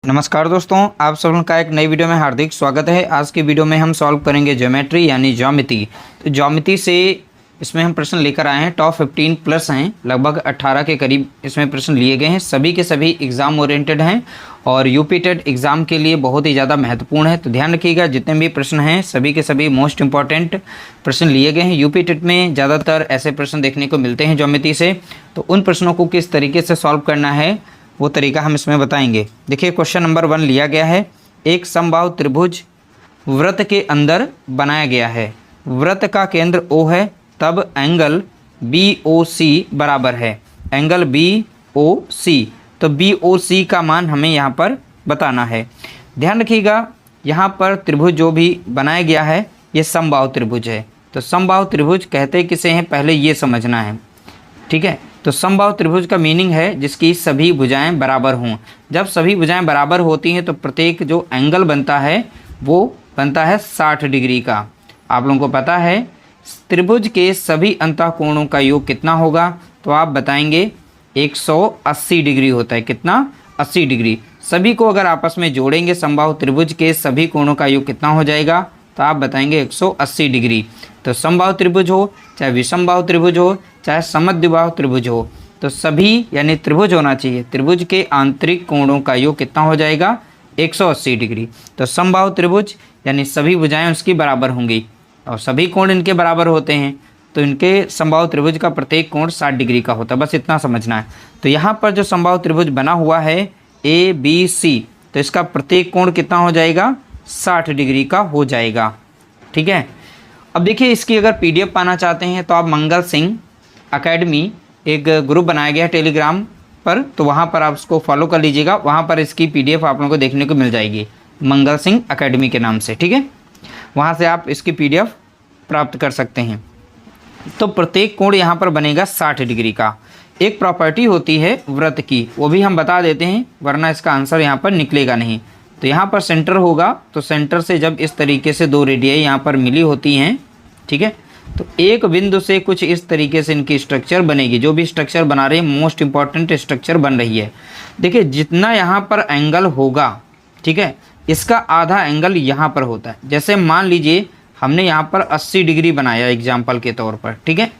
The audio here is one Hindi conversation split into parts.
नमस्कार दोस्तों, आप सब का एक नई वीडियो में हार्दिक स्वागत है। आज की वीडियो में हम सॉल्व करेंगे ज्योमेट्री यानी ज्यामिति। तो ज्यामिति से इसमें हम प्रश्न लेकर आए हैं। टॉप 15 प्लस हैं, लगभग 18 के करीब इसमें प्रश्न लिए गए हैं। सभी के सभी एग्ज़ाम ओरिएंटेड हैं और यूपी टेट एग्ज़ाम के लिए बहुत ही ज़्यादा महत्वपूर्ण है। तो ध्यान रखिएगा, जितने भी प्रश्न हैं सभी के सभी मोस्ट इंपॉर्टेंट प्रश्न लिए गए हैं। यूपी टेट में ज़्यादातर ऐसे प्रश्न देखने को मिलते हैं ज्योमेट्री से। तो उन प्रश्नों को किस तरीके से सॉल्व करना है वो तरीका हम इसमें बताएंगे। देखिए, क्वेश्चन नंबर 1 लिया गया है। एक समबाहु त्रिभुज वृत्त के अंदर बनाया गया है। वृत्त का केंद्र O है, तब एंगल BOC बराबर है एंगल BOC। तो BOC का मान हमें यहाँ पर बताना है। ध्यान रखिएगा, यहाँ पर त्रिभुज जो भी बनाया गया है ये समबाहु त्रिभुज है। तो समबाहु त्रिभुज कहते किसे हैं, पहले ये समझना है, ठीक है। तो समबाहु त्रिभुज का मीनिंग है जिसकी सभी भुजाएं बराबर हों। जब सभी भुजाएं बराबर होती हैं तो प्रत्येक जो एंगल बनता है वो बनता है 60 डिग्री का। आप लोगों को पता है त्रिभुज के सभी अंतःकोणों का योग कितना होगा, तो आप बताएंगे 180 डिग्री होता है। कितना? 80 डिग्री। सभी को अगर आपस में जोड़ेंगे समबाहु त्रिभुज के सभी कोणों का योग कितना हो जाएगा, तो आप बताएंगे 180 डिग्री। तो समबाहु त्रिभुज हो चाहे विषमबाहु त्रिभुज हो चाहे समद्विबाहु त्रिभुज हो, तो सभी यानी त्रिभुज होना चाहिए। त्रिभुज के आंतरिक कोणों का योग कितना हो जाएगा, 180 डिग्री। तो समबाहु त्रिभुज यानी सभी भुजाएं उसकी बराबर होंगी और सभी कोण इनके बराबर होते हैं। तो इनके समबाहु त्रिभुज का प्रत्येक कोण 60 डिग्री का होता है, बस इतना समझना है। तो यहाँ पर जो समबाहु त्रिभुज बना हुआ है ABC, तो इसका प्रत्येक कोण कितना हो जाएगा, 60 डिग्री का हो जाएगा, ठीक है। अब देखिए, इसकी अगर PDF पाना चाहते हैं तो आप मंगल सिंह एकेडमी एक ग्रुप बनाया गया है टेलीग्राम पर, तो वहाँ पर आप उसको फॉलो कर लीजिएगा। वहाँ पर इसकी PDF आप लोगों को देखने को मिल जाएगी, मंगल सिंह एकेडमी के नाम से, ठीक है। वहाँ से आप इसकी PDF प्राप्त कर सकते हैं। तो प्रत्येक कोण यहाँ पर बनेगा 60 डिग्री का। एक प्रॉपर्टी होती है वृत्त की, वो भी हम बता देते हैं वरना इसका आंसर यहाँ पर निकलेगा नहीं। तो यहाँ पर सेंटर होगा, तो सेंटर से जब इस तरीके से दो रेडियाई यहाँ पर मिली होती हैं, ठीक है, तो एक बिंदु से कुछ इस तरीके से इनकी स्ट्रक्चर बनेगी। जो भी स्ट्रक्चर बना रहे हैं मोस्ट इंपॉर्टेंट स्ट्रक्चर बन रही है। देखिए, जितना यहाँ पर एंगल होगा, ठीक है, इसका आधा एंगल यहाँ पर होता है। जैसे मान लीजिए हमने यहाँ पर 80 डिग्री बनाया एग्जाम्पल के तौर पर, ठीक है,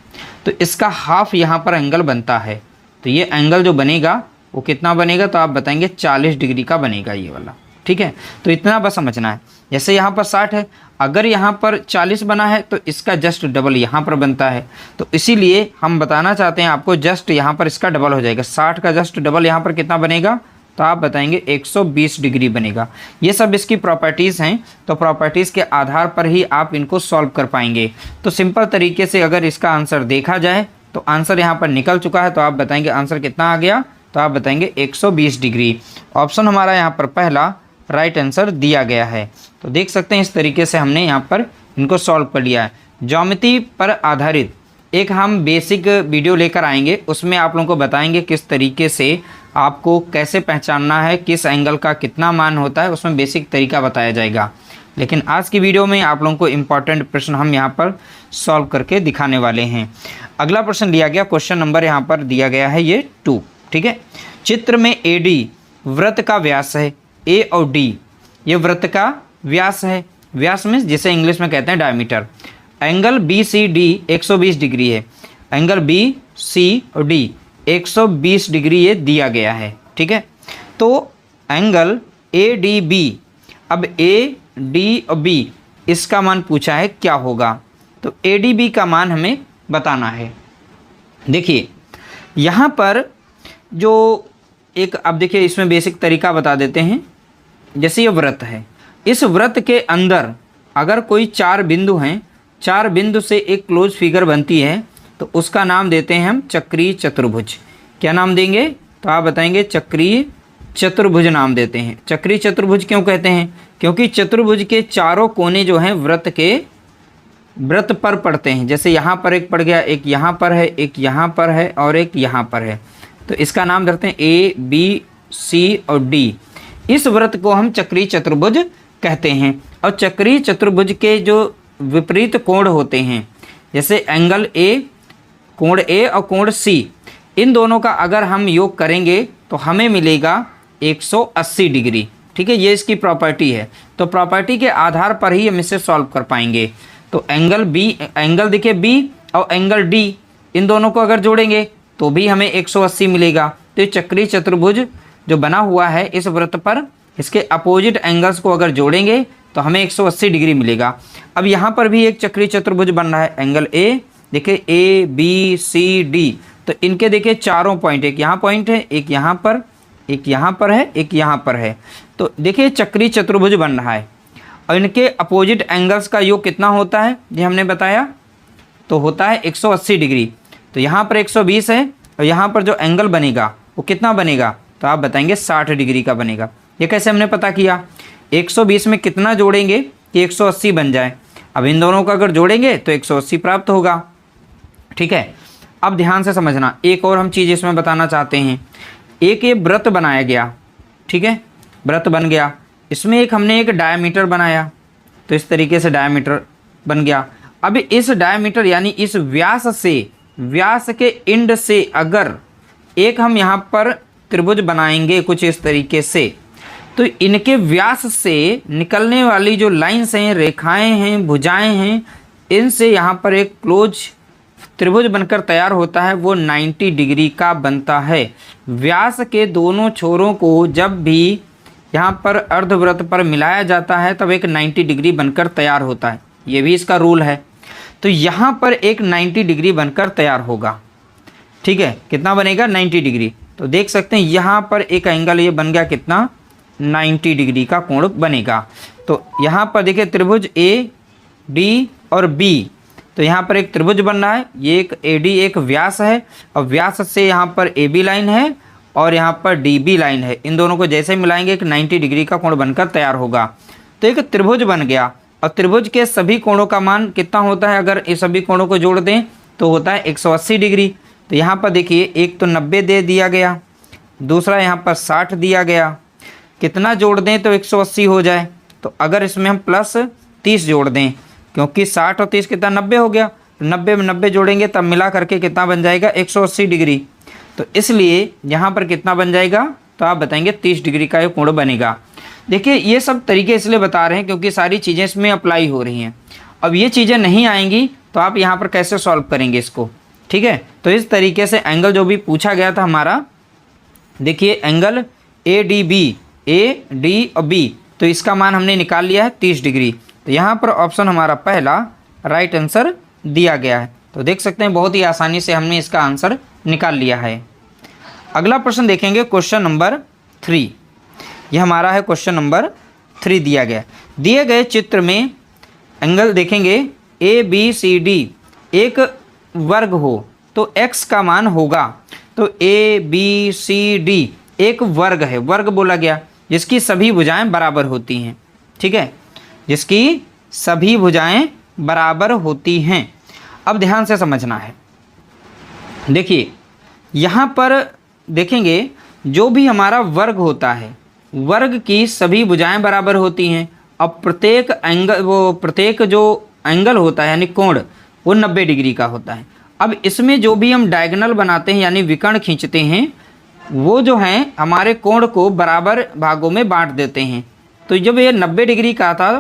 तो इसका हाफ यहाँ पर एंगल बनता है। तो ये एंगल जो बनेगा वो कितना बनेगा, तो आप बताएंगे 40 डिग्री का बनेगा ये वाला, ठीक है। तो इतना बस समझना है। जैसे यहाँ पर 60 है, अगर यहाँ पर 40 बना है तो इसका जस्ट डबल यहाँ पर बनता है। तो इसीलिए हम बताना चाहते हैं आपको, जस्ट यहाँ पर इसका डबल हो जाएगा। 60 का जस्ट डबल यहाँ पर कितना बनेगा, तो आप बताएंगे 120 डिग्री बनेगा। ये सब इसकी प्रॉपर्टीज़ हैं, तो प्रॉपर्टीज़ के आधार पर ही आप इनको सॉल्व कर पाएंगे। तो सिंपल तरीके से अगर इसका आंसर देखा जाए तो आंसर यहाँ पर निकल चुका है। तो आप बताएंगे आंसर कितना आ गया, तो आप बताएंगे 120 डिग्री। ऑप्शन हमारा यहाँ पर पहला राइट आंसर दिया गया है। तो देख सकते हैं इस तरीके से हमने यहाँ पर इनको सॉल्व कर लिया है। ज्योमेट्री पर आधारित एक हम बेसिक वीडियो लेकर आएंगे, उसमें आप लोगों को बताएंगे किस तरीके से आपको कैसे पहचानना है किस एंगल का कितना मान होता है, उसमें बेसिक तरीका बताया जाएगा। लेकिन आज की वीडियो में आप लोगों को इम्पॉर्टेंट प्रश्न हम यहाँ पर सॉल्व करके दिखाने वाले हैं। अगला प्रश्न लिया गया, क्वेश्चन नंबर यहाँ पर दिया गया है ये 2, ठीक है। चित्र में AD वृत्त का व्यास है, A और D ये वृत्त का व्यास है। व्यास में जिसे इंग्लिश में कहते हैं डायमीटर। एंगल BCD 120 डिग्री है। एंगल BC और D 120 डिग्री ये दिया गया है, ठीक है। तो एंगल ADB, अब AD और B इसका मान पूछा है क्या होगा, तो ADB का मान हमें बताना है। देखिए यहाँ पर जो एक, अब देखिए इसमें बेसिक तरीका बता देते हैं। जैसे ये वृत्त है, इस वृत्त के अंदर अगर कोई 4 बिंदु हैं, 4 बिंदु से एक क्लोज फिगर बनती है, तो उसका नाम देते हैं हम चक्रीय चतुर्भुज। क्या नाम देंगे, तो आप बताएंगे चक्रीय चतुर्भुज नाम देते हैं। चक्रीय चतुर्भुज क्यों कहते हैं, क्योंकि चतुर्भुज के चारों कोने जो हैं वृत्त पर पड़ते हैं। जैसे यहाँ पर एक पड़ गया, एक यहाँ पर है, एक यहाँ पर है और एक यहाँ पर है, तो इसका नाम धरते हैं A B C और D। इस वृत्त को हम चक्रीय चतुर्भुज कहते हैं। और चक्रीय चतुर्भुज के जो विपरीत कोण होते हैं, जैसे एंगल A, कोण A और कोण C, इन दोनों का अगर हम योग करेंगे तो हमें मिलेगा 180 डिग्री। ठीक है, ये इसकी प्रॉपर्टी है। तो प्रॉपर्टी के आधार पर ही हम इसे सॉल्व कर पाएंगे। तो एंगल देखिए बी और एंगल डी, इन दोनों को अगर जोड़ेंगे तो भी हमें 180 मिलेगा। तो ये चक्रीय चतुर्भुज जो बना हुआ है इस वृत्त पर, इसके अपोजिट एंगल्स को अगर जोड़ेंगे तो हमें 180 डिग्री मिलेगा। अब यहाँ पर भी एक चक्रीय चतुर्भुज बन रहा है, एंगल ए, देखिए ए बी सी डी। तो इनके देखिए चारों पॉइंट, एक यहाँ पॉइंट है, एक यहाँ पर, एक यहाँ पर है, एक यहाँ पर है। तो देखिए चक्रीय चतुर्भुज बन रहा है और इनके अपोजिट एंगल्स का योग कितना होता है ये हमने बताया, तो होता है 180 डिग्री। तो यहाँ पर 120 है और यहाँ पर जो एंगल बनेगा वो कितना बनेगा, तो आप बताएंगे 60 डिग्री का बनेगा। ये कैसे हमने पता किया, 120 में कितना जोड़ेंगे कि 180 बन जाए। अब इन दोनों को अगर जोड़ेंगे तो 180 प्राप्त होगा। ठीक है, अब ध्यान से समझना, एक और हम चीज़ इसमें बताना चाहते हैं। एक ये वृत्त बनाया गया, ठीक है, वृत्त बन गया, इसमें एक हमने एक डायमीटर बनाया, तो इस तरीके से डायमीटर बन गया। अब इस डायमीटर यानी इस व्यास से, व्यास के इंड से अगर एक हम यहाँ पर त्रिभुज बनाएंगे कुछ इस तरीके से, तो इनके व्यास से निकलने वाली जो लाइन्स हैं, रेखाएं हैं, भुजाएं हैं, इनसे यहाँ पर एक क्लोज त्रिभुज बनकर तैयार होता है, वो 90 डिग्री का बनता है। व्यास के दोनों छोरों को जब भी यहाँ पर अर्धवृत्त पर मिलाया जाता है तब एक 90 डिग्री बनकर तैयार होता है, ये भी इसका रूल है। तो यहाँ पर एक 90 डिग्री बनकर तैयार होगा। ठीक है, कितना बनेगा, 90 डिग्री। तो देख सकते हैं यहाँ पर एक एंगल ये बन गया, कितना, 90 डिग्री का कोण बनेगा। तो यहाँ पर देखिए त्रिभुज ए डी और बी, तो यहाँ पर एक त्रिभुज बन रहा है, ये एक ए डी एक व्यास है और व्यास से यहाँ पर ए बी लाइन है और यहाँ पर डी बी लाइन है। इन दोनों को जैसे मिलाएंगे एक 90 डिग्री का कोण बनकर तैयार होगा। तो एक त्रिभुज बन गया और त्रिभुज के सभी कोणों का मान कितना होता है, अगर ये सभी कोणों को जोड़ दें तो होता है 180 डिग्री। तो यहाँ पर देखिए एक तो 90 दे दिया गया, दूसरा यहाँ पर 60 दिया गया, कितना जोड़ दें तो 180 हो जाए। तो अगर इसमें हम प्लस 30 जोड़ दें, क्योंकि 60 और 30 कितना, 90 हो गया, 90 में 90 जोड़ेंगे तब मिला करके कितना बन जाएगा, 180 डिग्री। तो इसलिए यहाँ पर कितना बन जाएगा, तो आप बताएंगे 30 डिग्री का ये कोण बनेगा। देखिए ये सब तरीके इसलिए बता रहे हैं क्योंकि सारी चीज़ें इसमें अप्लाई हो रही हैं। अब ये चीज़ें नहीं आएंगी तो आप यहाँ पर कैसे सॉल्व करेंगे इसको। ठीक है, तो इस तरीके से एंगल जो भी पूछा गया था हमारा, देखिए angle A D B, A D और बी, तो इसका मान हमने निकाल लिया है 30 डिग्री। तो यहाँ पर ऑप्शन हमारा पहला राइट आंसर दिया गया है। तो देख सकते हैं बहुत ही आसानी से हमने इसका आंसर निकाल लिया है। अगला प्रश्न देखेंगे, क्वेश्चन नंबर 3। यह हमारा है क्वेश्चन नंबर 3 दिया गया। दिए गए चित्र में एंगल देखेंगे ए बी सी डी एक वर्ग हो तो x का मान होगा। तो ए बी सी डी एक वर्ग है, वर्ग बोला गया जिसकी सभी भुजाएं बराबर होती हैं। ठीक है, जिसकी सभी भुजाएं बराबर होती हैं। अब ध्यान से समझना है, देखिए यहाँ पर देखेंगे जो भी हमारा वर्ग होता है, वर्ग की सभी भुजाएं बराबर होती हैं। अब प्रत्येक एंगल, वो प्रत्येक जो एंगल होता है यानी कोण, वो 90 डिग्री का होता है। अब इसमें जो भी हम डायगोनल बनाते हैं यानी विकर्ण खींचते हैं, वो जो हैं हमारे कोण को बराबर भागों में बांट देते हैं। तो जब ये 90 डिग्री का था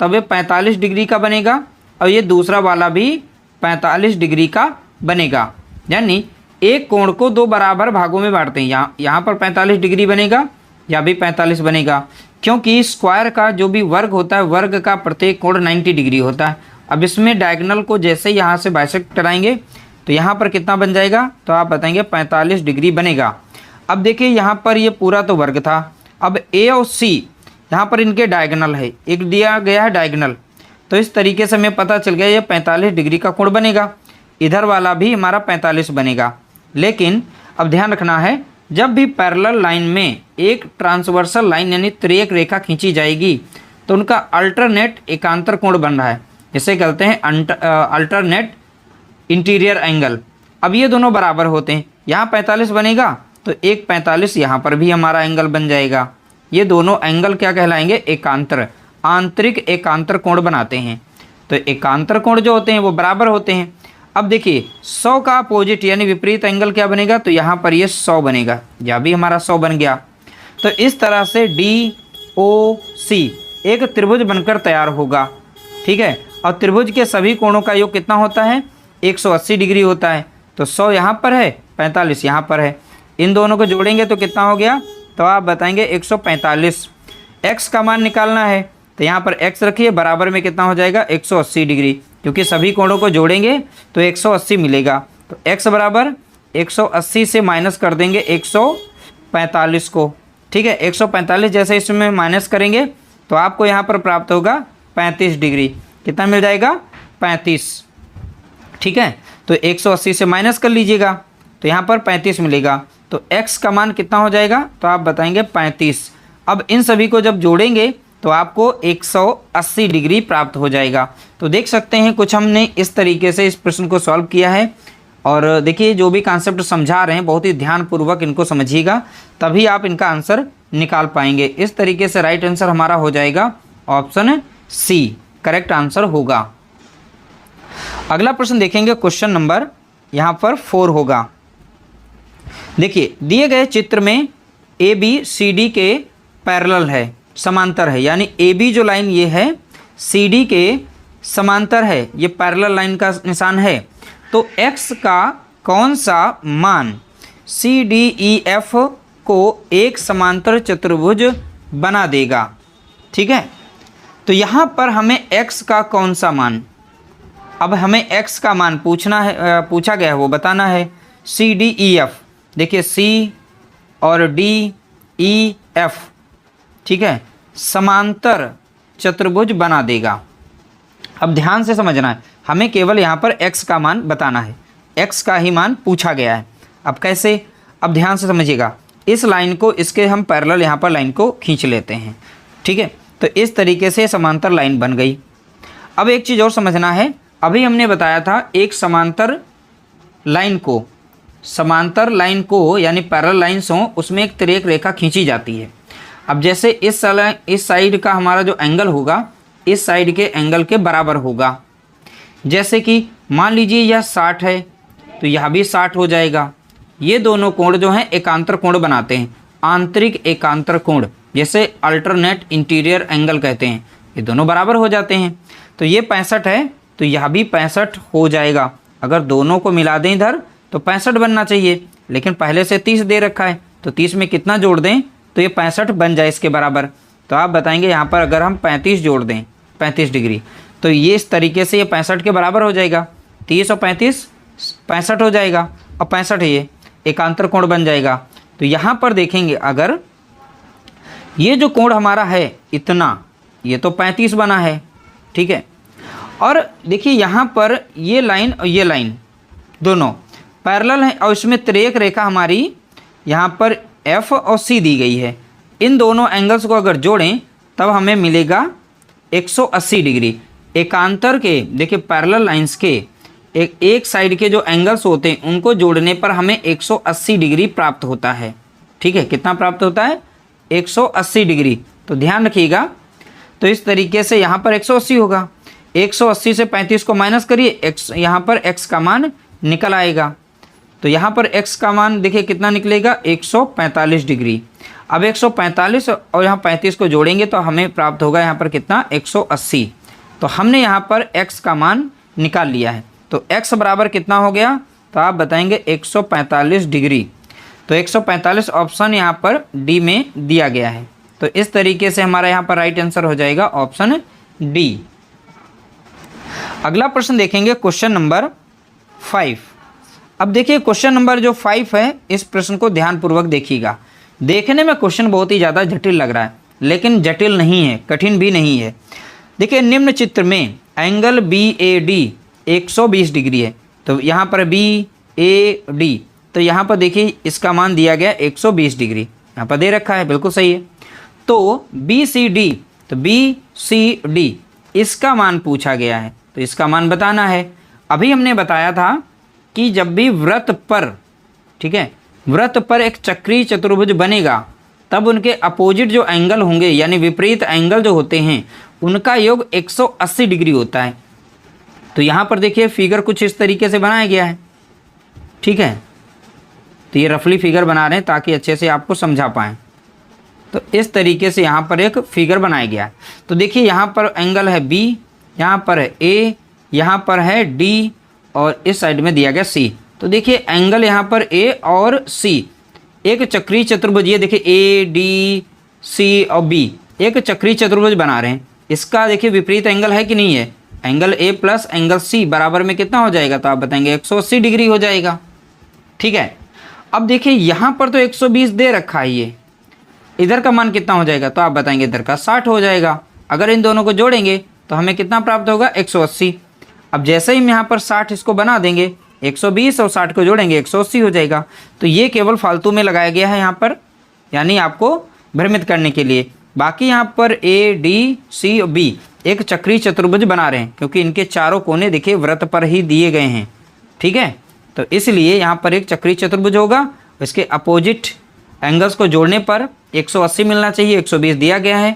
तब ये 45 डिग्री का बनेगा और ये दूसरा वाला भी 45 डिग्री का बनेगा। यानी एक कोण को दो बराबर भागों में बांटते हैं, यहाँ पर 45 डिग्री बनेगा, या भी 45 बनेगा, क्योंकि स्क्वायर का जो भी वर्ग होता है, वर्ग का प्रत्येक कोण 90 डिग्री होता है। अब इसमें डायगोनल को जैसे यहाँ से बाइसेक्ट कराएंगे तो यहाँ पर कितना बन जाएगा, तो आप बताएंगे 45 डिग्री बनेगा। अब देखिए यहाँ पर ये पूरा तो वर्ग था, अब ए और सी यहाँ पर इनके डायगोनल है, एक दिया गया है डायगोनल। तो इस तरीके से हमें पता चल गया ये 45 डिग्री का कोण बनेगा, इधर वाला भी हमारा 45 बनेगा। लेकिन अब ध्यान रखना है, जब भी पैरेलल लाइन में एक ट्रांसवर्सल लाइन यानी तिर्यक रेखा खींची जाएगी तो उनका अल्टरनेट एकांतर कोण बन रहा है, जिसे कहते हैं अल्टरनेट इंटीरियर एंगल। अब ये दोनों बराबर होते हैं, यहाँ 45 बनेगा तो एक 45 यहाँ पर भी हमारा एंगल बन जाएगा। ये दोनों एंगल क्या कहलाएंगे, एकांतर, आंतरिक एकांतर कोण बनाते हैं। तो एकांतर कोण जो होते हैं वो बराबर होते हैं। अब देखिए 100 का अपोजिट यानी विपरीत एंगल क्या बनेगा, तो यहाँ पर ये 100 बनेगा, यह भी हमारा 100 बन गया। तो इस तरह से डी ओ सी एक त्रिभुज बनकर तैयार होगा। ठीक है, और त्रिभुज के सभी कोणों का योग कितना होता है? 180 डिग्री होता है। तो 100 यहाँ पर है, 45 यहाँ पर है, इन दोनों को जोड़ेंगे तो कितना हो गया? तो आप बताएंगे 145। x का मान निकालना है तो यहाँ पर x रखिए, बराबर में कितना हो जाएगा? 180 डिग्री, क्योंकि सभी कोणों को जोड़ेंगे तो 180 मिलेगा। तो x बराबर 180 से माइनस कर देंगे 145 को। ठीक है, 145 जैसे इसमें माइनस करेंगे तो आपको यहाँ पर प्राप्त होगा 35 डिग्री। कितना मिल जाएगा? 35। ठीक है, तो 180 से माइनस कर लीजिएगा तो यहाँ पर 35 मिलेगा। तो x का मान कितना हो जाएगा? तो आप बताएंगे 35। अब इन सभी को जब जोड़ेंगे तो आपको 180 डिग्री प्राप्त हो जाएगा। तो देख सकते हैं कुछ हमने इस तरीके से इस प्रश्न को सॉल्व किया है। और देखिए जो भी कॉन्सेप्ट समझा रहे हैं बहुत ही ध्यानपूर्वक इनको समझिएगा, तभी आप इनका आंसर निकाल पाएंगे। इस तरीके से राइट आंसर हमारा हो जाएगा ऑप्शन सी, करेक्ट आंसर होगा। अगला प्रश्न देखेंगे, क्वेश्चन नंबर यहाँ पर 4 होगा। देखिए दिए गए चित्र में ए बी सी डी के पैरेलल है, समांतर है, यानी ए बी जो लाइन ये है सी डी के समांतर है, ये पैरेलल लाइन का निशान है। तो x का कौन सा मान सी डी ई एफ को एक समांतर चतुर्भुज बना देगा? ठीक है, तो यहाँ पर हमें x का कौन सा मान, अब हमें x का मान पूछना है, पूछा गया है, वो बताना है। सी डी ई एफ, देखिए C और D E F, ठीक है, समांतर चतुर्भुज बना देगा। अब ध्यान से समझना है, हमें केवल यहाँ पर x का मान बताना है, x का ही मान पूछा गया है। अब कैसे? अब ध्यान से समझिएगा, इस लाइन को इसके हम पैरेलल यहाँ पर लाइन को खींच लेते हैं। ठीक है, तो इस तरीके से समांतर लाइन बन गई। अब एक चीज़ और समझना है, अभी हमने बताया था एक समांतर लाइन को यानी पैरेलल लाइन्स हों उसमें एक तिर्यक रेखा खींची जाती है। अब जैसे इस साइड का हमारा जो एंगल होगा इस साइड के एंगल के बराबर होगा। जैसे कि मान लीजिए यह 60 है तो यह भी 60 हो जाएगा। ये दोनों कोण जो हैं एकांतर कोण बनाते हैं, आंतरिक एकांतर कोण, जैसे अल्टरनेट इंटीरियर एंगल कहते हैं, ये दोनों बराबर हो जाते हैं। तो ये 65 है तो यह भी 65 हो जाएगा। अगर दोनों को मिला दें इधर तो 65 बनना चाहिए, लेकिन पहले से 30 दे रखा है तो 30 में कितना जोड़ दें तो ये 65 बन जाए इसके बराबर। तो आप बताएंगे यहाँ पर अगर हम 35 जोड़ दें 35 डिग्री तो ये इस तरीके से ये 65 के बराबर हो जाएगा। 30 और 35 65 हो जाएगा, और 65 ये एकांतर कोण बन जाएगा। तो यहाँ पर देखेंगे अगर ये जो कोण हमारा है इतना, ये तो 35 बना है। ठीक है, और देखिए यहाँ पर ये लाइन और ये लाइन दोनों पैरेलल हैं और इसमें तिर्यक रेखा हमारी यहाँ पर F और C दी गई है। इन दोनों एंगल्स को अगर जोड़ें तब हमें मिलेगा 180 डिग्री। एकांतर के देखिए पैरेलल लाइंस के एक साइड के जो एंगल्स होते हैं उनको जोड़ने पर हमें 180 डिग्री प्राप्त होता है। ठीक है, कितना प्राप्त होता है? 180 डिग्री। तो ध्यान रखिएगा, तो इस तरीके से यहाँ पर 180 होगा। 180 से 35 को माइनस करिए, x यहाँ पर x का मान निकल आएगा। तो यहाँ पर x का मान देखिए कितना निकलेगा? 145 डिग्री। अब 145 और यहाँ 35 को जोड़ेंगे तो हमें प्राप्त होगा यहाँ पर कितना? 180। तो हमने यहाँ पर x का मान निकाल लिया है। तो x बराबर कितना हो गया? तो आप बताएंगे 145 डिग्री। तो 145 ऑप्शन यहाँ पर डी में दिया गया है। तो इस तरीके से हमारा यहाँ पर राइट आंसर हो जाएगा ऑप्शन डी। अगला प्रश्न देखेंगे क्वेश्चन नंबर 5। अब देखिए क्वेश्चन नंबर जो 5 है इस प्रश्न को ध्यानपूर्वक देखिएगा। देखने में क्वेश्चन बहुत ही ज़्यादा जटिल लग रहा है, लेकिन जटिल नहीं है, कठिन भी नहीं है। देखिए निम्न चित्र में एंगल BAD 120 डिग्री है। तो यहाँ पर BAD, तो यहाँ पर देखिए इसका मान दिया गया 120 डिग्री, यहाँ पर दे रखा है, बिल्कुल सही है। तो BCD, तो BCD इसका मान पूछा गया है, तो इसका मान बताना है। अभी हमने बताया था कि जब भी वृत्त पर, ठीक है, वृत्त पर एक चक्रीय चतुर्भुज बनेगा तब उनके अपोजिट जो एंगल होंगे यानी विपरीत एंगल जो होते हैं उनका योग 180 डिग्री होता है। तो यहाँ पर देखिए फिगर कुछ इस तरीके से बनाया गया है। ठीक है, तो ये रफली फिगर बना रहे हैं ताकि अच्छे से आपको समझा पाएँ। तो इस तरीके से यहाँ पर एक फिगर बनाया गया है। तो देखिए यहाँ पर एंगल है बी, यहाँ पर है ए, यहाँ पर है डी और इस साइड में दिया गया सी। तो देखिए एंगल यहाँ पर ए और सी, एक चक्रीय चतुर्भुज, ये देखिए ए डी सी और बी एक चक्रीय चतुर्भुज बना रहे हैं। इसका देखिए विपरीत एंगल है कि नहीं है, angle A plus angle C बराबर में कितना हो जाएगा, तो आप बताएंगे 180 डिग्री हो जाएगा। ठीक है, अब देखिए यहाँ पर तो 120 दे रखा है, ये इधर का मान कितना हो जाएगा, तो आप बताएंगे इधर का 60 हो जाएगा। अगर इन दोनों को जोड़ेंगे तो हमें कितना प्राप्त होगा, 180। अब जैसे ही हम यहाँ पर 60 इसको बना देंगे, 120 और 60 को जोड़ेंगे 180 हो जाएगा। तो ये केवल फालतू में लगाया गया है यहाँ पर, यानी आपको भ्रमित करने के लिए। बाकी यहाँ पर ए डी सी और बी एक चक्रीय चतुर्भुज बना रहे हैं, क्योंकि इनके चारों कोने देखिए वृत्त पर ही दिए गए हैं। ठीक है, तो इसलिए यहाँ पर एक चक्रीय चतुर्भुज होगा, इसके अपोजिट एंगल्स को जोड़ने पर 180 मिलना चाहिए, 120 दिया गया है।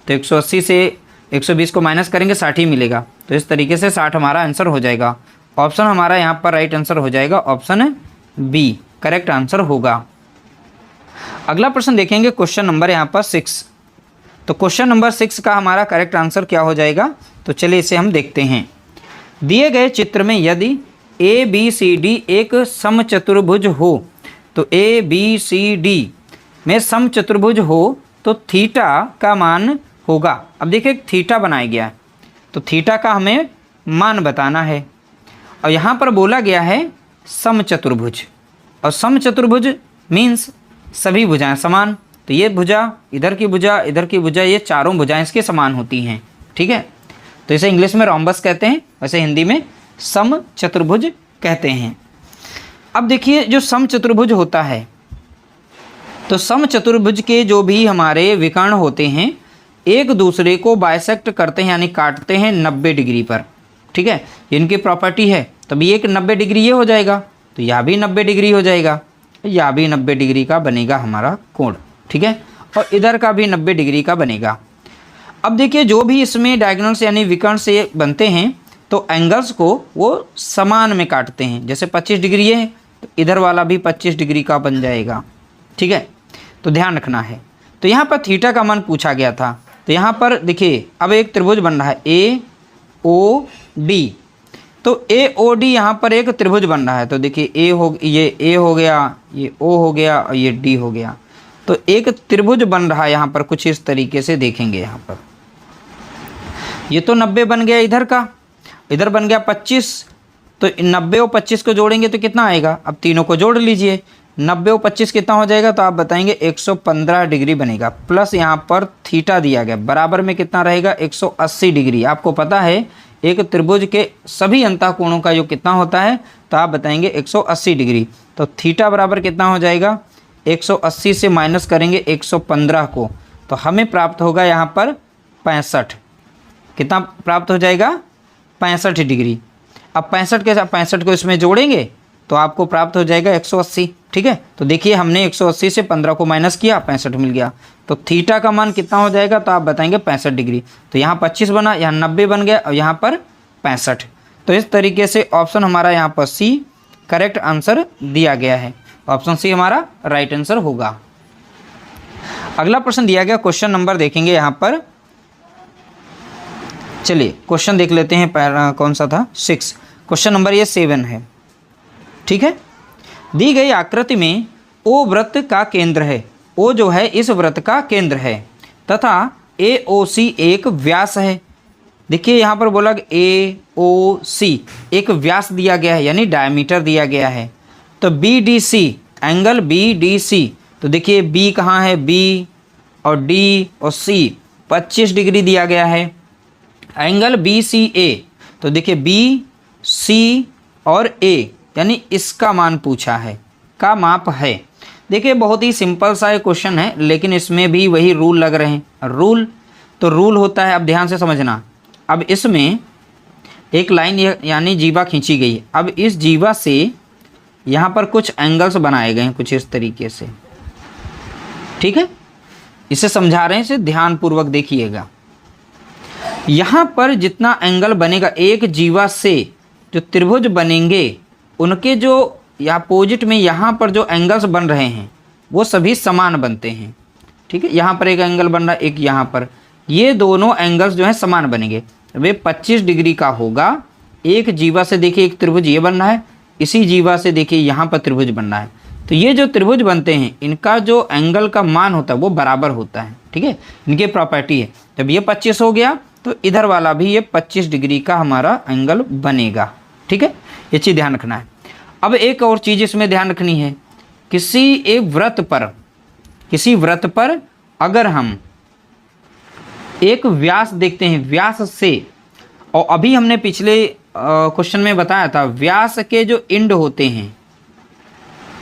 तो 180 से 120 को माइनस करेंगे 60 ही मिलेगा। तो इस तरीके से 60 हमारा आंसर हो जाएगा। ऑप्शन हमारा यहाँ पर राइट आंसर हो जाएगा, ऑप्शन बी करेक्ट आंसर होगा। अगला प्रश्न देखेंगे क्वेश्चन नंबर यहाँ पर 6। तो क्वेश्चन नंबर 6 का हमारा करेक्ट आंसर क्या हो जाएगा, तो चलिए इसे हम देखते हैं। दिए गए चित्र में यदि ए बी सी डी एक समचतुर्भुज हो, तो ए बी सी डी में समचतुर्भुज हो तो थीटा का मान होगा। अब देखिए थीटा बनाया गया है, तो थीटा का हमें मान बताना है। और यहाँ पर बोला गया है समचतुर्भुज, और समचतुर्भुज मीन्स सभी भुजाएं समान। तो ये भुजा, इधर की भुजा, इधर की भुजा, ये चारों भुजाएं इसके समान होती हैं। ठीक है, तो इसे इंग्लिश में रोम्बस कहते हैं, वैसे हिंदी में समचतुर्भुज कहते हैं। अब देखिए जो समचतुर्भुज होता है, तो समचतुर्भुज के जो भी हमारे विकर्ण होते हैं एक दूसरे को बाइसेक्ट करते हैं, यानी काटते हैं 90 डिग्री पर। ठीक है, इनकी प्रॉपर्टी है, तभी एक 90 डिग्री ये हो जाएगा, तो यह भी 90 डिग्री हो जाएगा, यह भी 90 डिग्री का बनेगा हमारा कोण। ठीक है, और इधर का भी 90 डिग्री का बनेगा। अब देखिए जो भी इसमें डायगोनल्स यानी विकर्ण से बनते हैं, तो एंगल्स को वो समान में काटते हैं। जैसे 25 डिग्री है, तो इधर वाला भी 25 डिग्री का बन जाएगा। ठीक है, तो ध्यान रखना है। तो यहाँ पर थीटा का मान पूछा गया था, तो यहाँ पर देखिए अब एक त्रिभुज बन रहा है ए ओ डी। तो ए ओ डी यहाँ पर एक त्रिभुज बन रहा है। तो देखिए ये ए हो गया, ये ओ हो गया और ये डी हो गया। तो एक त्रिभुज बन रहा है यहाँ पर, कुछ इस तरीके से देखेंगे। यहाँ पर ये तो 90 बन गया इधर का, इधर बन गया 25। तो 90 और 25 को जोड़ेंगे तो कितना आएगा, अब तीनों को जोड़ लीजिए, 90 और 25 कितना हो जाएगा, तो आप बताएंगे 115 डिग्री बनेगा। प्लस यहाँ पर थीटा दिया गया, बराबर में कितना रहेगा, 180 डिग्री। आपको पता है एक त्रिभुज के सभी अंतःकोणों का योग कितना होता है, तो आप बताएंगे 180 डिग्री। तो थीटा बराबर कितना हो जाएगा, 180 से माइनस करेंगे 115 को, तो हमें प्राप्त होगा यहाँ पर 65। कितना प्राप्त हो जाएगा, 65 डिग्री। अब 65 के साथ 65 को इसमें जोड़ेंगे तो आपको प्राप्त हो जाएगा 180। ठीक है, तो देखिए हमने 180 से 15 को माइनस किया, 65 मिल गया। तो थीटा का मान कितना हो जाएगा, तो आप बताएंगे 65 डिग्री। तो यहाँ 25 बना, यहाँ 90 बन गया और यहाँ पर 65। तो इस तरीके से ऑप्शन हमारा यहाँ पर सी करेक्ट आंसर दिया गया है। ऑप्शन सी हमारा राइट आंसर होगा। अगला प्रश्न दिया गया, क्वेश्चन नंबर देखेंगे यहाँ पर। चलिए क्वेश्चन देख लेते हैं, पहला कौन सा था, 6। क्वेश्चन नंबर ये 7 है। ठीक है, दी गई आकृति में ओ वृत्त का केंद्र है, ओ जो है इस वृत्त का केंद्र है, तथा ए ओ सी एक व्यास है। देखिए यहाँ पर बोला ए ओ सी एक व्यास दिया गया है, यानी डायमीटर दिया गया है। तो B D C, angle B D C, तो देखिए बी कहाँ है, बी और डी और सी 25 डिग्री दिया गया है। एंगल बी सी ए, तो देखिए बी सी और ए, यानी इसका मान पूछा है, का माप है। देखिए बहुत ही सिंपल सा ये क्वेश्चन है, लेकिन इसमें भी वही रूल लग रहे हैं। रूल होता है, अब ध्यान से समझना। अब इसमें एक लाइन यानी जीवा खींची गई है। अब इस जीवा से यहाँ पर कुछ एंगल्स बनाए गए हैं कुछ इस तरीके से। ठीक है, इसे समझा रहे हैं, इसे ध्यानपूर्वक देखिएगा। यहाँ पर जितना एंगल बनेगा एक जीवा से जो त्रिभुज बनेंगे, उनके जो या अपोजिट में यहाँ पर जो एंगल्स बन रहे हैं वो सभी समान बनते हैं। ठीक है, यहाँ पर एक एंगल बन रहा है, एक यहाँ पर, ये दोनों एंगल्स जो है समान बनेंगे, वे 25 डिग्री का होगा। एक जीवा से देखिए एक त्रिभुज ये बन रहा है, इसी जीवा से देखिए यहाँ पर त्रिभुज बन रहा है। तो ये जो त्रिभुज बनते हैं इनका जो एंगल का मान होता है वो बराबर होता है। ठीक है, इनकी प्रॉपर्टी है। जब ये 25 हो गया तो इधर वाला भी ये 25 डिग्री का हमारा एंगल बनेगा। ठीक है, ये चीज़ ध्यान रखना है। अब एक और चीज़ इसमें ध्यान रखनी है, किसी व्रत पर अगर हम एक व्यास देखते हैं, व्यास से, और अभी हमने पिछले क्वेश्चन में बताया था व्यास के जो एंड होते हैं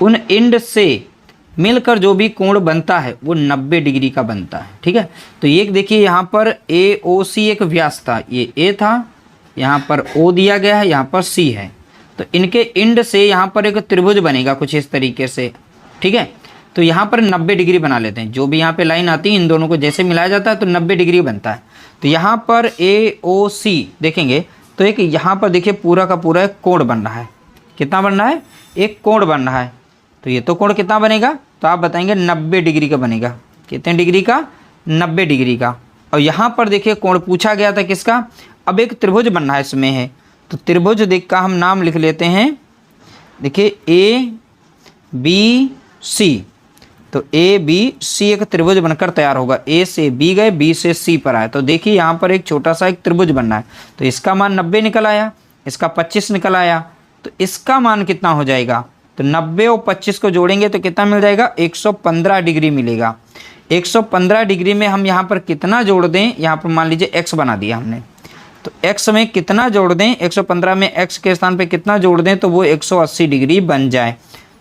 उन एंड से मिलकर जो भी कोण बनता है वो 90 डिग्री का बनता है। ठीक है, तो ये देखिए यहाँ पर AOC एक व्यास था, ये A था, यहाँ पर O दिया गया है, यहाँ पर C है, तो इनके एंड से यहाँ पर एक त्रिभुज बनेगा कुछ इस तरीके से। ठीक है, तो यहाँ पर 90 डिग्री बना लेते हैं, जो भी यहाँ पे लाइन आती है इन दोनों को जैसे मिलाया जाता है तो 90 डिग्री बनता है। तो यहाँ पर AOC देखेंगे तो एक यहाँ पर देखिए पूरा का पूरा एक कोण बन रहा है। कितना बन रहा है? एक कोण बन रहा है। तो ये तो कोण कितना बनेगा? तो आप बताएंगे 90 डिग्री का बनेगा। कितने डिग्री का? 90 डिग्री का। और यहाँ पर देखिए कोण पूछा गया था किसका? अब एक त्रिभुज बन रहा है इसमें है, तो त्रिभुज देख का हम नाम लिख लेते हैं। देखिए ABC, तो ABC एक त्रिभुज बनकर तैयार होगा। A से B गए, B से C पर आए, तो देखिए यहाँ पर एक छोटा सा एक त्रिभुज बनना है। तो इसका मान 90 निकल आया, इसका 25 निकल आया, तो इसका मान कितना हो जाएगा? तो 90 और 25 को जोड़ेंगे तो कितना मिल जाएगा? 115 डिग्री मिलेगा। 115 डिग्री में हम यहाँ पर कितना जोड़ दें? यहाँ पर मान लीजिए x बना दिया हमने, तो x में कितना जोड़ दें? 115 में x के स्थान पे कितना जोड़ दें तो वो 180 डिग्री बन जाए।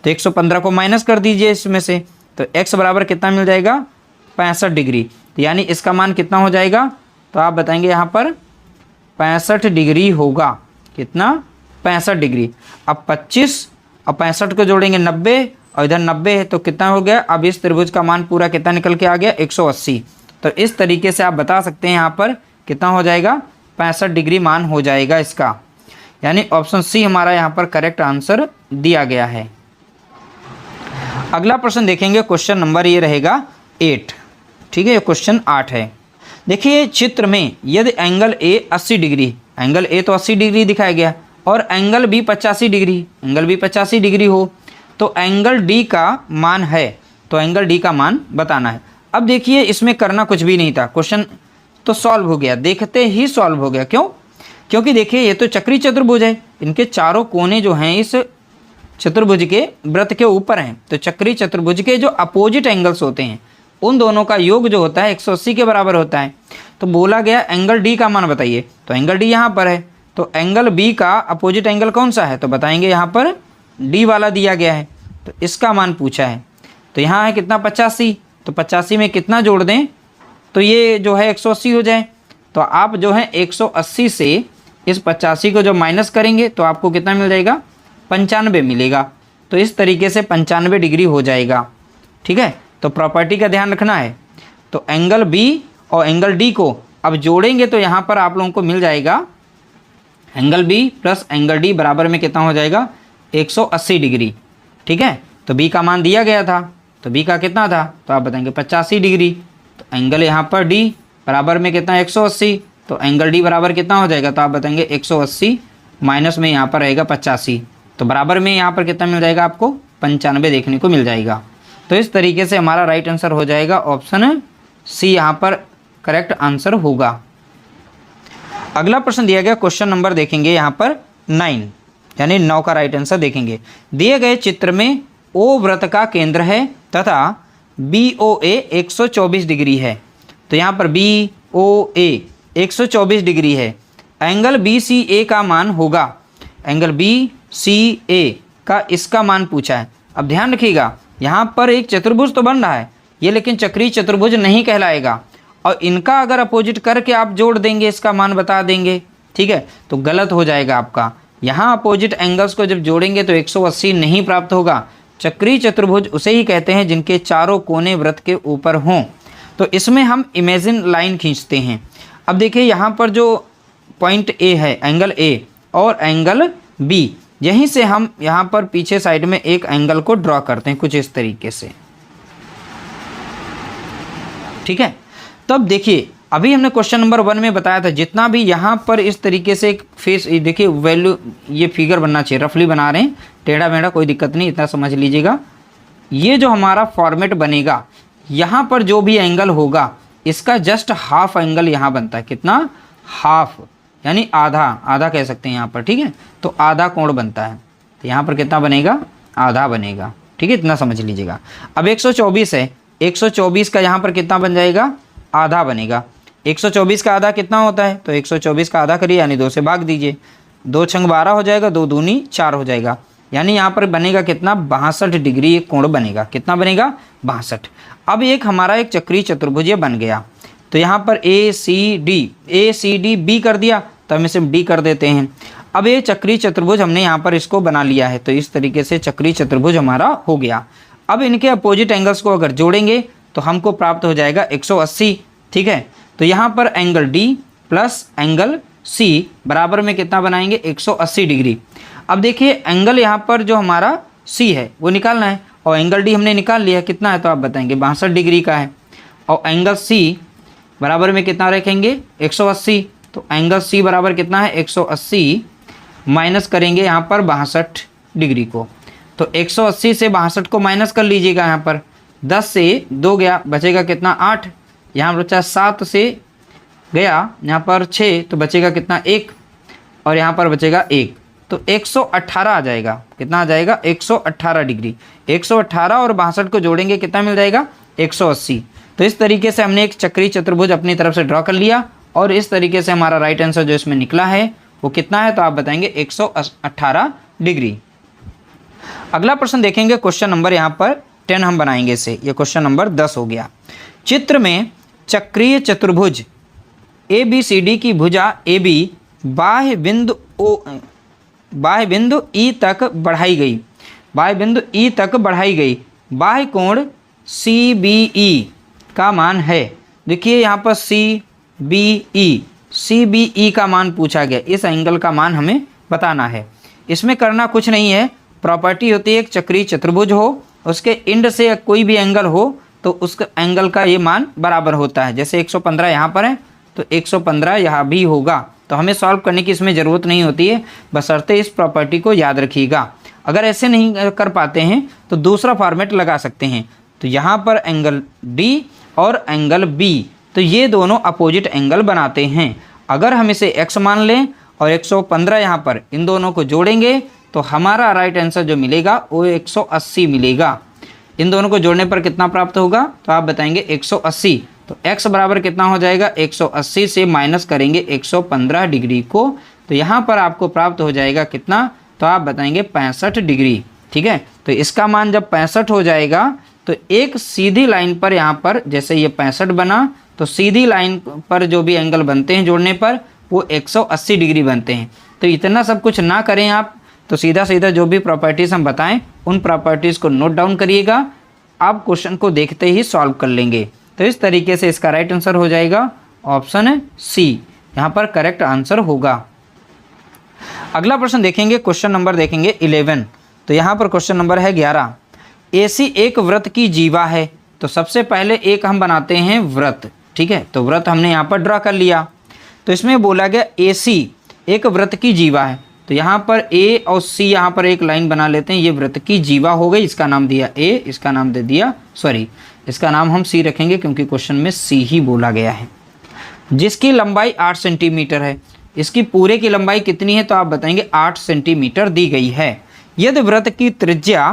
तो 115 को माइनस कर दीजिए इसमें से, तो x बराबर कितना मिल जाएगा? 65 डिग्री। तो यानी इसका मान कितना हो जाएगा? तो आप बताएंगे यहाँ पर 65 डिग्री होगा। कितना? 65 डिग्री। अब 25 और 65 को जोड़ेंगे 90, और इधर 90 है तो कितना हो गया? अब इस त्रिभुज का मान पूरा कितना निकल के आ गया? 180। तो इस तरीके से आप बता सकते हैं यहाँ पर कितना हो जाएगा? 65 डिग्री मान हो जाएगा इसका। यानी ऑप्शन सी हमारा यहाँ पर करेक्ट आंसर दिया गया है। अगला प्रश्न देखेंगे, क्वेश्चन नंबर ये रहेगा 8। ठीक है, ये क्वेश्चन 8 है। देखिए चित्र में यदि angle A 80 degree, angle A तो 80 डिग्री दिखाया गया, और angle B 85 degree, angle B 85 degree हो, तो एंगल D का मान है, तो एंगल D का मान बताना है। अब देखिए इसमें करना कुछ भी नहीं था, क्वेश्चन तो सॉल्व हो गया, देखते ही सॉल्व हो गया। क्यों? क्योंकि देखिए ये तो चक्री चतुर्भुज है, इनके चारों कोने जो हैं इस चतुर्भुज के वृत्त के ऊपर हैं, तो चक्री चतुर्भुज के जो अपोजिट एंगल्स होते हैं उन दोनों का योग जो होता है 180 के बराबर होता है। तो बोला गया एंगल D का मान बताइए, तो एंगल D यहाँ पर है, तो एंगल B का अपोजिट एंगल कौन सा है? तो बताएंगे यहाँ पर D वाला दिया गया है, तो इसका मान पूछा है। तो यहाँ है कितना? 85, तो 85 में कितना जोड़ दें तो ये जो है 180 हो जाए। तो आप जो है 180 से इस 85 को जो माइनस करेंगे तो आपको कितना मिल जाएगा? 95 मिलेगा। तो इस तरीके से 95 डिग्री हो जाएगा। ठीक है, तो प्रॉपर्टी का ध्यान रखना है। तो एंगल B और एंगल D को अब जोड़ेंगे तो यहाँ पर आप लोगों को मिल जाएगा angle B plus angle D बराबर में कितना हो जाएगा? 180 डिग्री। ठीक है, तो B का मान दिया गया था, तो B का कितना था? तो आप बताएंगे 85 डिग्री। तो एंगल यहाँ पर D बराबर में कितना? 180, तो एंगल D बराबर कितना हो जाएगा? तो आप बताएंगे 180 माइनस में यहाँ पर रहेगा 85, तो बराबर में यहाँ पर कितना मिल जाएगा आपको? 95 देखने को मिल जाएगा। तो इस तरीके से हमारा राइट आंसर हो जाएगा ऑप्शन सी, यहाँ पर करेक्ट आंसर होगा। अगला प्रश्न दिया गया, क्वेश्चन नंबर देखेंगे यहाँ पर 9, यानी 9 का राइट आंसर देखेंगे। दिए गए चित्र में O वृत्त का केंद्र है तथा BOA 124 डिग्री है। तो यहाँ पर BOA 124 डिग्री है, एंगल BCA का मान होगा। एंगल BCA का इसका मान पूछा है। अब ध्यान रखिएगा यहाँ पर एक चतुर्भुज तो बन रहा है ये, लेकिन चक्रीय चतुर्भुज नहीं कहलाएगा, और इनका अगर अपोजिट करके आप जोड़ देंगे इसका मान बता देंगे, ठीक है, तो गलत हो जाएगा आपका। यहाँ अपोजिट एंगल्स को जब जोड़ेंगे तो 180 नहीं प्राप्त होगा। चक्रीय चतुर्भुज उसे ही कहते हैं जिनके चारों कोने वृत्त के ऊपर हों। तो इसमें हम इमेजिन लाइन खींचते हैं। अब देखिए यहाँ पर जो पॉइंट A है, एंगल A और एंगल B, यहीं से हम यहाँ पर पीछे साइड में एक एंगल को ड्रॉ करते हैं कुछ इस तरीके से। ठीक है। तो अब देखिए, अभी हमने क्वेश्चन नंबर 1 में बताया था जितना भी यहाँ पर इस तरीके से एक फेस, देखिए वैल्यू, ये फिगर बनना चाहिए, रफली बना रहे हैं, टेढ़ा मेढ़ा कोई दिक्कत नहीं, इतना समझ लीजिएगा। ये जो हमारा फॉर्मेट बनेगा, यहाँ पर जो भी एंगल होगा इसका जस्ट हाफ एंगल यहाँ बनता है। कितना? हाफ, यानी आधा, आधा कह सकते हैं यहाँ पर, ठीक है। तो आधा कोण बनता है, तो यहाँ पर कितना बनेगा? आधा बनेगा, ठीक है, इतना समझ लीजिएगा। अब 124 है, 124 का यहाँ पर कितना बन जाएगा? आधा बनेगा। 124 का आधा कितना होता है? तो 124 का आधा करिए, यानी 2 से भाग दीजिए, 2 छंग 12 हो जाएगा, 2 दूनी 4 हो जाएगा, यानी यहाँ पर बनेगा कितना? 62 डिग्री एक कोण बनेगा। कितना बनेगा? 62। अब एक हमारा एक चक्रीय चतुर्भुज बन गया, तो यहाँ पर ए सी डी बी कर दिया, तो हम इसे डी कर देते हैं। अब ये चक्रीय चतुर्भुज हमने यहाँ पर इसको बना लिया है, तो इस तरीके से चक्रीय चतुर्भुज हमारा हो गया। अब इनके अपोजिट एंगल्स को अगर जोड़ेंगे तो हमको प्राप्त हो जाएगा 180, ठीक है। तो यहाँ पर angle D plus angle C बराबर में कितना बनाएंगे? 180 डिग्री। अब देखिए एंगल यहाँ पर जो हमारा सी है वो निकालना है, और एंगल डी हमने निकाल लिया, कितना है तो आप बताएंगे? 62 डिग्री का है। और एंगल सी बराबर में कितना रखेंगे? 180। तो एंगल सी बराबर कितना है? 180 माइनस करेंगे यहाँ पर 62 डिग्री को, तो 180 से 62 को माइनस कर लीजिएगा। यहाँ पर 10 से 2 गया, बचेगा कितना? 8। यहाँ पर बचा 7 से गया, यहाँ पर 6, तो बचेगा कितना? 1, और यहाँ पर बचेगा 1, तो 118 आ जाएगा। कितना आ जाएगा? 118 डिग्री। 118 और 62 को जोड़ेंगे कितना मिल जाएगा? 180। तो इस तरीके से हमने एक चक्रीय चतुर्भुज अपनी तरफ से ड्रॉ कर लिया, और इस तरीके से हमारा राइट आंसर जो इसमें निकला है वो कितना है, तो आप बताएंगे 118 डिग्री। अगला प्रश्न देखेंगे, क्वेश्चन नंबर यहाँ पर 10 हम बनाएंगे इसे, ये क्वेश्चन नंबर 10 हो गया। चित्र में चक्रीय चतुर्भुज ABCD की भुजा AB बाह्य बिंदु E तक बढ़ाई गई, बाह्य बिंदु E तक बढ़ाई गई, बाह्य कोण CBE का मान है। देखिए यहाँ पर CBE का मान पूछा गया, इस एंगल का मान हमें बताना है। इसमें करना कुछ नहीं है, प्रॉपर्टी होती है एक चक्रीय चतुर्भुज हो, उसके इंड से कोई भी एंगल हो तो उस एंगल का ये मान बराबर होता है। जैसे 115 यहाँ पर है, तो 115 यहाँ भी होगा, तो हमें सॉल्व करने की इसमें ज़रूरत नहीं होती है, बशर्ते इस प्रॉपर्टी को याद रखिएगा। अगर ऐसे नहीं कर पाते हैं तो दूसरा फॉर्मेट लगा सकते हैं। तो यहाँ पर एंगल डी और एंगल बी, तो ये दोनों अपोजिट एंगल बनाते हैं। अगर हम इसे x मान लें और 115 यहाँ पर, इन दोनों को जोड़ेंगे तो हमारा राइट आंसर जो मिलेगा वो 180 मिलेगा। इन दोनों को जोड़ने पर कितना प्राप्त होगा, तो आप बताएंगे 180। तो x बराबर कितना हो जाएगा? 180 से माइनस करेंगे 115 डिग्री को, तो यहाँ पर आपको प्राप्त हो जाएगा कितना, तो आप बताएंगे 65 डिग्री, ठीक है। तो इसका मान जब 65 हो जाएगा तो एक सीधी लाइन पर, यहाँ पर जैसे ये 65 बना, तो सीधी लाइन पर जो भी एंगल बनते हैं जोड़ने पर वो 180 डिग्री बनते हैं। तो इतना सब कुछ ना करें आप, तो सीधा सीधा जो भी प्रॉपर्टीज़ हम बताएं उन प्रॉपर्टीज़ को नोट डाउन करिएगा, आप क्वेश्चन को देखते ही सॉल्व कर लेंगे। तो इस तरीके से इसका राइट आंसर हो जाएगा ऑप्शन है सी, यहाँ पर करेक्ट आंसर होगा। अगला प्रश्न देखेंगे, क्वेश्चन नंबर देखेंगे 11। तो यहाँ पर क्वेश्चन नंबर है 11। AC एक वृत्त की जीवा है, तो सबसे पहले एक हम बनाते हैं वृत्त, ठीक है। तो वृत्त हमने यहाँ पर ड्रा कर लिया, तो इसमें बोला गया AC एक वृत्त की जीवा है, तो यहाँ पर A और C यहाँ पर एक लाइन बना लेते हैं, ये वृत्त की जीवा हो गई, इसका नाम दिया A, इसका नाम दे दिया, सॉरी इसका नाम हम C रखेंगे क्योंकि क्वेश्चन में C ही बोला गया है। जिसकी लंबाई 8 सेंटीमीटर है, इसकी पूरे की लंबाई कितनी है, तो आप बताएंगे 8 सेंटीमीटर दी गई है। यदि वृत्त की त्रिज्या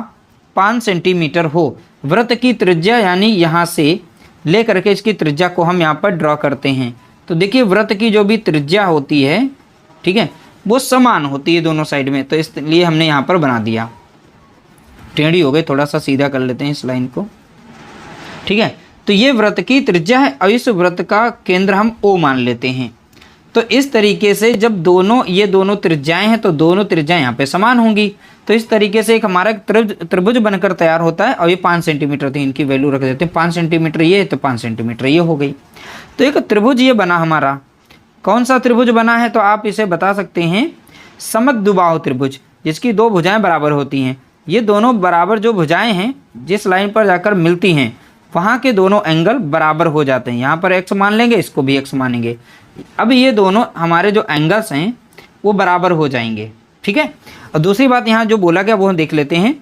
5 सेंटीमीटर हो, वृत्त की त्रिज्या यानी यहाँ से ले करके इसकी त्रिज्या को हम यहाँ पर ड्रॉ करते हैं। तो देखिए वृत्त की जो भी त्रिज्या होती है, ठीक है, वो समान होती है दोनों साइड में, तो इसलिए हमने यहाँ पर बना दिया। टेढ़ी हो गई, थोड़ा सा सीधा कर लेते हैं इस लाइन को, ठीक है। तो ये वृत्त की त्रिज्या है और इस वृत्त का केंद्र हम O मान लेते हैं। तो इस तरीके से जब ये दोनों त्रिज्याएं हैं तो दोनों त्रिज्याएं यहाँ पे समान होंगी, तो इस तरीके से एक हमारा त्रिभुज बनकर तैयार होता है। और ये 5 सेंटीमीटर थी, इनकी वैल्यू रख देते हैं, 5 सेंटीमीटर ये है तो 5 सेंटीमीटर ये हो गई। तो एक त्रिभुज ये बना हमारा, कौन सा त्रिभुज बना है, तो आप इसे बता सकते हैं समद्विबाहु त्रिभुज, जिसकी 2 भुजाएं बराबर होती हैं। ये दोनों बराबर जो भुजाएं हैं जिस लाइन पर जाकर मिलती हैं वहाँ के दोनों एंगल बराबर हो जाते हैं। यहाँ पर x मान लेंगे, इसको भी x मानेंगे। अब ये दोनों हमारे जो एंगल्स हैं वो बराबर हो जाएंगे, ठीक है। और दूसरी बात यहाँ जो बोला गया वो हम देख लेते हैं।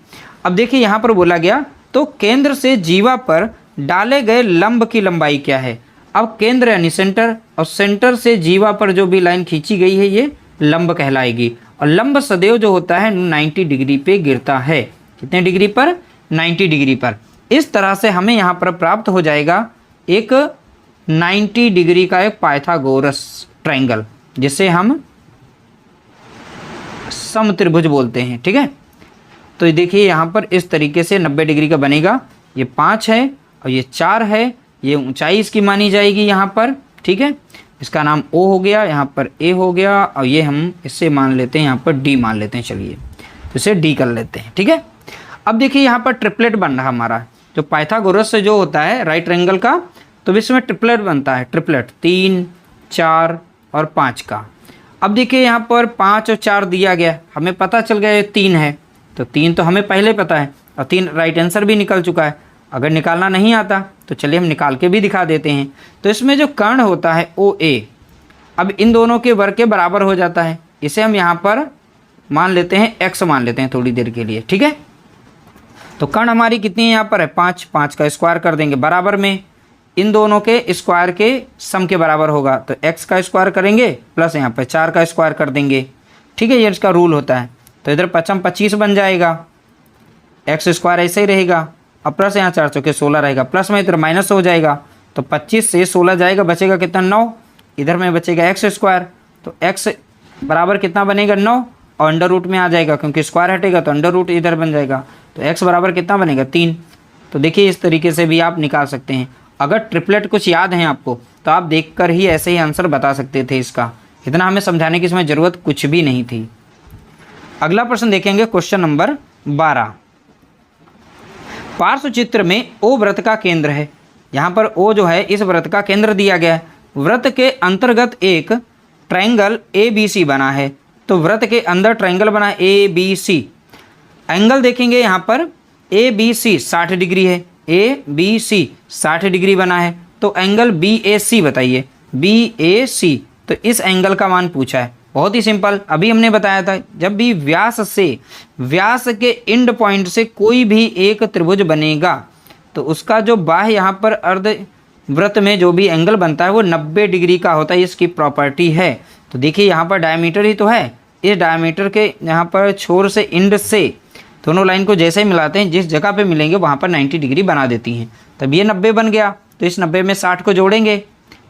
अब देखिए यहाँ पर बोला गया तो केंद्र से जीवा पर डाले गए लंब की लंबाई क्या है। अब केंद्र यानी सेंटर, और सेंटर से जीवा पर जो भी लाइन खींची गई है ये लंब कहलाएगी। और लंब सदैव जो होता है 90 डिग्री पे गिरता है। कितने डिग्री पर? 90 डिग्री पर। इस तरह से हमें यहाँ पर प्राप्त हो जाएगा एक 90 डिग्री का एक पाइथागोरस ट्रायंगल, जिसे हम समत्रिभुज बोलते हैं, ठीक है। तो ये देखिए यहाँ पर इस तरीके से 90 डिग्री का बनेगा। ये 5 है और ये 4 है, ये ऊंचाई इसकी मानी जाएगी यहाँ पर, ठीक है। इसका नाम O हो गया, यहाँ पर A हो गया, और ये हम इससे मान लेते हैं यहाँ पर D मान लेते हैं। चलिए तो इसे D कर लेते हैं, ठीक है। अब देखिए यहाँ पर ट्रिपलेट बन रहा हमारा, जो पाइथागोरस से जो होता है राइट एंगल का, तो इसमें ट्रिपलेट बनता है। ट्रिपलेट 3, 4 और 5 का। अब देखिए यहाँ पर 5 और 4 दिया गया, हमें पता चल गया ये 3 है, तो 3 तो हमें पहले पता है, और 3 राइट आंसर भी निकल चुका है। अगर निकालना नहीं आता तो चलिए हम निकाल के भी दिखा देते हैं। तो इसमें जो कर्ण होता है OA, अब इन दोनों के वर्ग के बराबर हो जाता है। इसे हम यहाँ पर मान लेते हैं x मान लेते हैं थोड़ी देर के लिए, ठीक है। तो कर्ण हमारी कितनी है यहाँ पर है 5, 5 का स्क्वायर कर देंगे बराबर में इन दोनों के स्क्वायर के सम के बराबर होगा। तो x का स्क्वायर करेंगे प्लस यहाँ पर 4 का स्क्वायर कर देंगे, ठीक है। ये इसका रूल होता है। तो इधर 5 25 बन जाएगा, x स्क्वायर ऐसे ही रहेगा, अब प्लस यहाँ 4 चौके 16 रहेगा, प्लस में इधर माइनस हो जाएगा। तो 25 से 16 जाएगा, बचेगा कितना 9, इधर में बचेगा x स्क्वायर। तो x बराबर कितना बनेगा 9, और अंडर रूट में आ जाएगा क्योंकि स्क्वायर हटेगा तो अंडर रूट इधर बन जाएगा। तो x बराबर कितना बनेगा 3। तो देखिए इस तरीके से भी आप निकाल सकते हैं। अगर ट्रिपलेट कुछ याद है आपको तो आप देखकर ही ऐसे ही आंसर बता सकते थे इसका, इतना हमें समझाने की इसमें ज़रूरत कुछ भी नहीं थी। अगला प्रश्न देखेंगे, क्वेश्चन नंबर 12। पार्श्व चित्र में O वृत्त का केंद्र है। यहाँ पर O जो है इस वृत्त का केंद्र दिया गया है। वृत्त के अंतर्गत एक ट्रायंगल ABC बना है। तो वृत्त के अंदर ट्रायंगल बना ABC। एंगल देखेंगे यहाँ पर ABC 60 डिग्री है, ABC 60 डिग्री बना है। तो एंगल BAC बताइए, BAC। तो इस एंगल का मान पूछा है। बहुत ही सिंपल, अभी हमने बताया था जब भी व्यास के एंड पॉइंट से कोई भी एक त्रिभुज बनेगा तो उसका जो बाह्य यहाँ पर अर्ध वृत्त में जो भी एंगल बनता है वो 90 डिग्री का होता है। इसकी प्रॉपर्टी है। तो देखिए यहाँ पर डायमीटर ही तो है, इस डायमीटर के यहाँ पर छोर से एंड से दोनों लाइन को जैसे ही मिलाते हैं जिस जगह पे मिलेंगे वहाँ पर 90 डिग्री बना देती हैं। तब ये 90 बन गया। तो इस 90 में 60 को जोड़ेंगे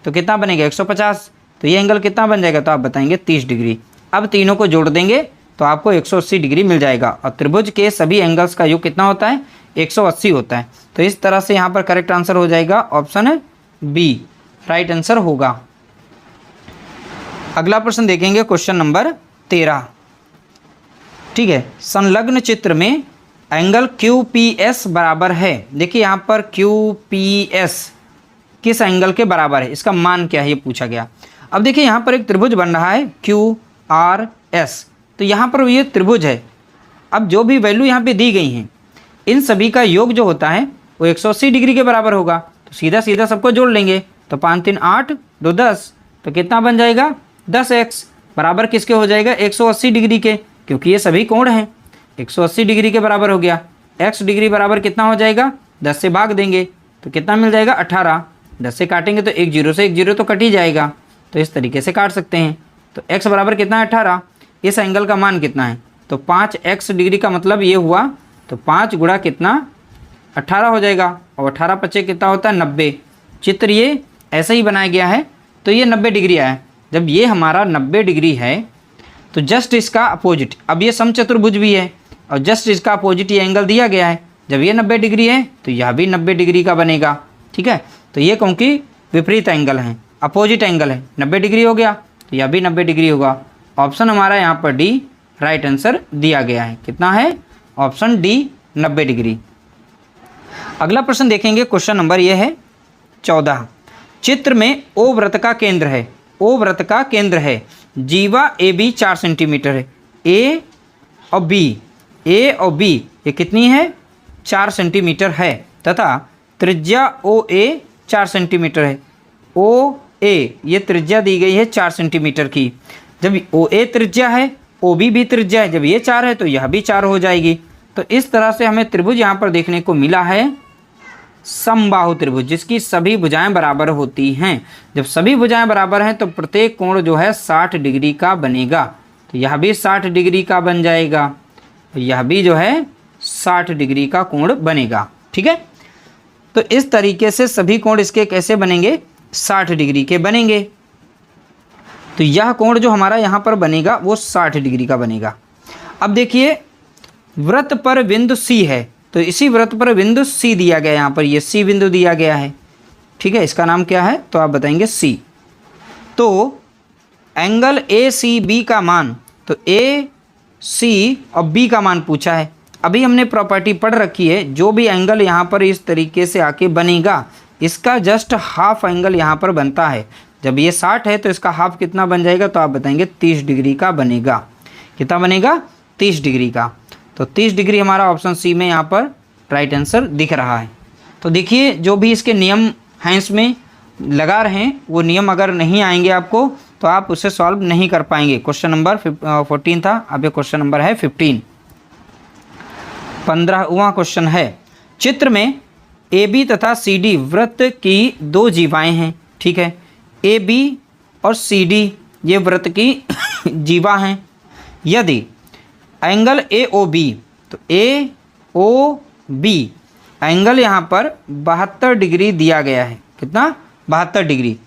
तो कितना बनेगा 150। तो ये एंगल कितना बन जाएगा, तो आप बताएंगे 30 डिग्री। अब तीनों को जोड़ देंगे तो आपको 180 डिग्री मिल जाएगा। और त्रिभुज के सभी एंगल्स का योग कितना होता है 180 होता है। तो इस तरह से यहाँ पर करेक्ट आंसर हो जाएगा ऑप्शन बी, राइट आंसर होगा। अगला प्रश्न देखेंगे, क्वेश्चन नंबर 13। ठीक है, संलग्न चित्र में एंगल QPS बराबर है। देखिए यहाँ पर QPS किस एंगल के बराबर है, इसका मान क्या है ये पूछा गया। अब देखिए यहाँ पर एक त्रिभुज बन रहा है QRS। तो यहाँ पर ये त्रिभुज है। अब जो भी वैल्यू यहाँ पे दी गई हैं इन सभी का योग जो होता है वो 180 डिग्री के बराबर होगा। तो सीधा सीधा सबको जोड़ लेंगे तो 5 3 8 2 10। तो कितना बन जाएगा 10x बराबर किसके हो जाएगा 180 डिग्री के, क्योंकि ये सभी कोण हैं। 180 डिग्री के बराबर हो गया। x डिग्री बराबर कितना हो जाएगा 10 से भाग देंगे तो कितना मिल जाएगा 18। 10 से काटेंगे तो एक जीरो से एक जीरो तो कट ही जाएगा। तो इस तरीके से काट सकते हैं। तो x बराबर कितना है 18। इस एंगल का मान कितना है तो 5x डिग्री का मतलब ये हुआ तो 5 गुणा कितना 18 हो जाएगा। और 18 पचे कितना होता है 90। चित्र ये ऐसे ही बनाया गया है तो ये 90 डिग्री आया। जब ये हमारा 90 डिग्री है तो जस्ट इसका अपोजिट, अब ये समचतुर्भुज भी है और जस्ट इसका अपोजिट ये एंगल दिया गया है। जब ये 90 डिग्री है तो यह भी 90 डिग्री का बनेगा। ठीक है, तो ये क्योंकि विपरीत एंगल है, अपोजिट एंगल है, 90 डिग्री हो गया तो यह भी 90 डिग्री होगा। ऑप्शन हमारा यहाँ पर डी राइट आंसर दिया गया है। कितना है ऑप्शन डी 90 डिग्री। अगला प्रश्न देखेंगे, क्वेश्चन नंबर ये है 14। चित्र में ओ वृत्त का केंद्र है, ओ वृत्त का केंद्र है, जीवा AB 4 सेंटीमीटर है, ए और बी ये कितनी है 4 सेंटीमीटर है तथा त्रिज्या ओ ए 4 सेंटीमीटर है, ओ ए ये त्रिज्या दी गई है 4 सेंटीमीटर की। जब ओ ए त्रिज्या है, ओ बी भी त्रिज्या है, जब ये 4 है तो यह भी 4 हो जाएगी। तो इस तरह से हमें त्रिभुज यहाँ पर देखने को मिला है समबाहु त्रिभुज, जिसकी सभी भुजाएं बराबर होती हैं। जब सभी भुजाएं बराबर हैं तो प्रत्येक कोण जो है 60 डिग्री का बनेगा। तो यह भी 60 डिग्री का बन जाएगा, यह भी जो है 60 डिग्री का कोण बनेगा। ठीक है, तो इस तरीके से सभी कोण इसके कैसे बनेंगे, 60 डिग्री के बनेंगे। तो यह कोण जो हमारा यहाँ पर बनेगा वो 60 डिग्री का बनेगा। अब देखिए वृत्त पर बिंदु C है, तो इसी वृत्त पर बिंदु C दिया गया है, यहाँ पर ये C बिंदु दिया गया है। ठीक है, इसका नाम क्या है, तो आप बताएंगे C। तो एंगल ACB का मान, तो AC और B का मान पूछा है। अभी हमने प्रॉपर्टी पढ़ रखी है, जो भी एंगल यहाँ पर इस तरीके से आके बनेगा इसका जस्ट हाफ एंगल यहाँ पर बनता है। जब ये 60 है तो इसका हाफ कितना बन जाएगा, तो आप बताएंगे 30 डिग्री का बनेगा। कितना बनेगा, 30 डिग्री का। तो 30 डिग्री हमारा ऑप्शन सी में यहाँ पर राइट आंसर दिख रहा है। तो देखिए जो भी इसके नियम हैं इसमें लगा रहे हैं, वो नियम अगर नहीं आएंगे आपको तो आप उसे सॉल्व नहीं कर पाएंगे। क्वेश्चन नंबर 14 था, अब ये क्वेश्चन नंबर है 15। 15वां क्वेश्चन है, चित्र में AB तथा CD वृत्त की दो जीवाएं हैं। ठीक है, AB और CD ये वृत्त की जीवा हैं। यदि एंगल AOB, तो AOB एंगल यहाँ पर 72 डिग्री दिया गया है। कितना, 72 डिग्री।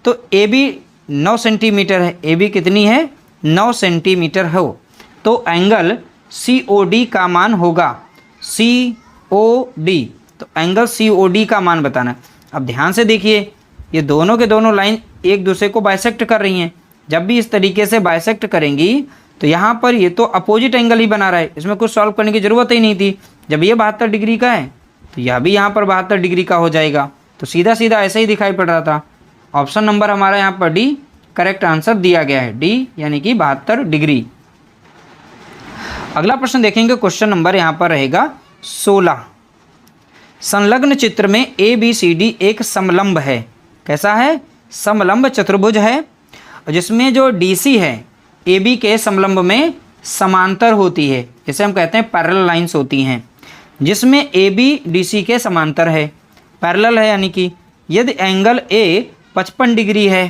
तो AB 9 सेंटीमीटर है, AB कितनी है, 9 सेंटीमीटर हो, तो एंगल COD का मान होगा COD। तो एंगल COD का मान बताना। अब ध्यान से देखिए, ये दोनों के दोनों लाइन एक दूसरे को बाइसेक्ट कर रही हैं। जब भी इस तरीके से बाइसेक्ट करेंगी तो यहाँ पर ये तो अपोजिट एंगल ही बना रहा है, इसमें कुछ सॉल्व करने की ज़रूरत ही नहीं थी। जब ये 72 डिग्री का है तो यह भी यहाँ पर 72 डिग्री का हो जाएगा। तो सीधा सीधा ऐसे ही दिखाई पड़ रहा था। ऑप्शन नंबर हमारा यहाँ पर डी करेक्ट आंसर दिया गया है, डी यानी कि 72 डिग्री। अगला प्रश्न देखेंगे, क्वेश्चन नंबर यहाँ पर रहेगा 16। संलग्न चित्र में ABCD एक समलंब है। कैसा है, समलंब चतुर्भुज है, जिसमें जो DC है AB के समलंब में समांतर होती है, जिसे हम कहते हैं पैरेलल लाइंस होती हैं, जिसमें AB DC के समांतर है, पैरेलल है। यानी कि यदि एंगल A 55 डिग्री है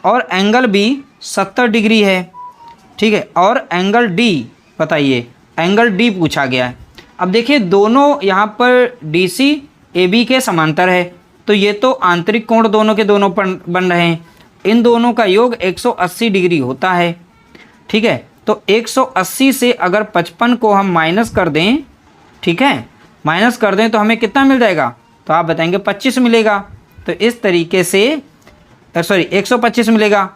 और एंगल B 70 डिग्री है, ठीक है, और एंगल D बताइए, एंगल D पूछा गया है। अब देखिए दोनों यहाँ पर DC AB के समांतर है, तो ये तो आंतरिक कोण दोनों के दोनों बन रहे हैं। इन दोनों का योग 180 डिग्री होता है। ठीक है, तो 180 से अगर 55 को हम माइनस कर दें, ठीक है, माइनस कर दें तो हमें कितना मिल जाएगा, तो आप बताएंगे 25 मिलेगा। तो इस तरीके से 125 मिलेगा।